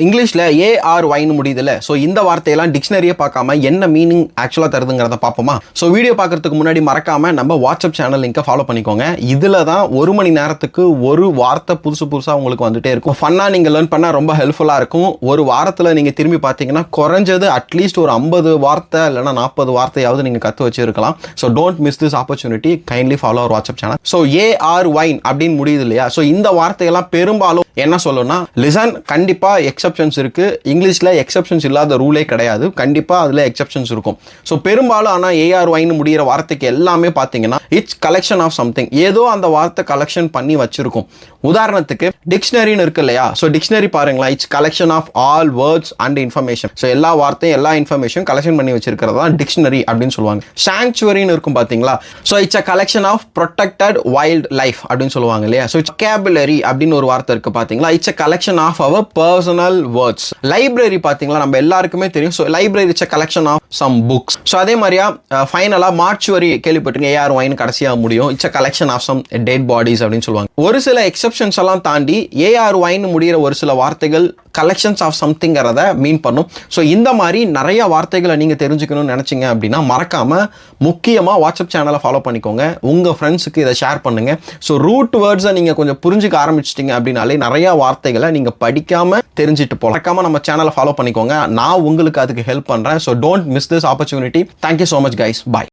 இங்கிலீஷ்ல ARYன்னு முடியுதுல்ல, ஸோ இந்த வார்த்தையெல்லாம் டிக்ஷனரியே பார்க்காம என்ன மீனிங் ஆக்சுவலாக தருதுங்கிறத பார்ப்போமா? ஸோ வீடியோ பார்க்கறதுக்கு முன்னாடி மறக்காம நம்ம வாட்ஸ்அப் சேனல் லிங்கை ஃபாலோ பண்ணிக்கோங்க. இதில் தான் 1 மணி நேரத்துக்கு ஒரு வார்த்தை புதுசாக உங்களுக்கு வந்துட்டே இருக்கும். ஃபன்னாக நீங்கள் லேர்ன் பண்ணால் ரொம்ப ஹெல்ப்ஃபுல்லாக இருக்கும். ஒரு வாரத்தில் நீங்கள் திரும்பி பார்த்தீங்கன்னா குறைஞ்சது அட்லீஸ்ட் ஒரு 50 வார்த்தை இல்லைனா 40 வார்த்தையாவது நீங்கள் கற்று வச்சிருக்கலாம். So don't miss this opportunity. Kindly follow our WhatsApp channel. So ARY அப்படின்னு முடியுது இல்லையா? ஸோ இந்த வார்த்தையெல்லாம் பெரும்பாலும் என்ன சொல்லணும்னா, லிசன், கண்டிப்பாக எக்ஸப்ஷன்ஸ் இருக்கு. இங்கிலீஷில் எக்ஸப்ஷன்ஸ் இல்லாத ரூலே கிடையாது. கண்டிப்பாக அதில் எக்ஸப்ஷன்ஸ் இருக்கும். ஸோ பெரும்பாலும் ஆனால் ARYன்னு முடிகிற வார்த்தைக்கு எல்லாமே பார்த்தீங்கன்னா இட்ஸ் கலெக்ஷன் ஆஃப் சம்திங். ஏதோ அந்த வார்த்தை கலெக்ஷன் பண்ணி வச்சிருக்கும். உதாரணத்துக்கு டிக்ஷனரின்னு இருக்கு இல்லையா? ஸோ டிக்ஷனரி பாருங்களா, it's collection of all words and information. So எல்லா வார்த்தையும் எல்லா இன்ஃபர்மேஷன் கலெக்ஷன் பண்ணி வச்சிருக்கிறது தான் டிக்ஷனரி அப்படின்னு சொல்லுவாங்க. சாங்சுவரின்னு இருக்கும் பார்த்தீங்களா? So it's a collection of protected wildlife அப்படின்னு சொல்லுவாங்க இல்லையா? ஸோ vocabulary அப்படின்னு ஒரு வார்த்தை இருக்கு பார்த்தீங்களா? It's a collection of our personal words. Library பார்த்தீங்களா, நம்ம எல்லாருக்குமே தெரியும். So library it's a collection of some books. So அதே மாதிரியா ஃபைனலாக மார்ச்சுவரி கேள்விப்பட்டிருக்கீங்க, ARYன்னு கடைசியாக முடியும். It's a collection of some dead bodies அப்படின்னு சொல்லுவாங்க. ஒரு சில எக்ஸப்ஷன்ஸ் எல்லாம் தாண்டி ARYன்னு முடிகிற ஒரு சில வார்த்தைகள் கலெக்ஷன்ஸ் ஆஃப் சம்திங்கிறத மீன் பண்ணும். ஸோ இந்த மாதிரி நிறைய வார்த்தைகளை நீங்கள் தெரிஞ்சுக்கணும்னு நினச்சிங்க அப்படின்னா மறக்காமல் முக்கியமாக வாட்ஸ்அப் சேனலை ஃபாலோ பண்ணிக்கோங்க. உங்கள் ஃப்ரெண்ட்ஸுக்கு இதை ஷேர் பண்ணுங்கள். ஸோ ரூட் வேர்ட்ஸை நீங்கள் கொஞ்சம் புரிஞ்சுக்க ஆரம்பிச்சிட்டிங்க அப்படின்னாலே நிறையா வார்த்தைகளை நீங்கள் படிக்காமல் தெரிஞ்சுட்டு போகலாம். மறக்காமல் நம்ம சேனலை ஃபாலோ பண்ணிக்கோங்க. நான் உங்களுக்கு அதுக்கு ஹெல்ப் பண்ணுறேன். So don't miss this opportunity. Thank you so much guys. Bye.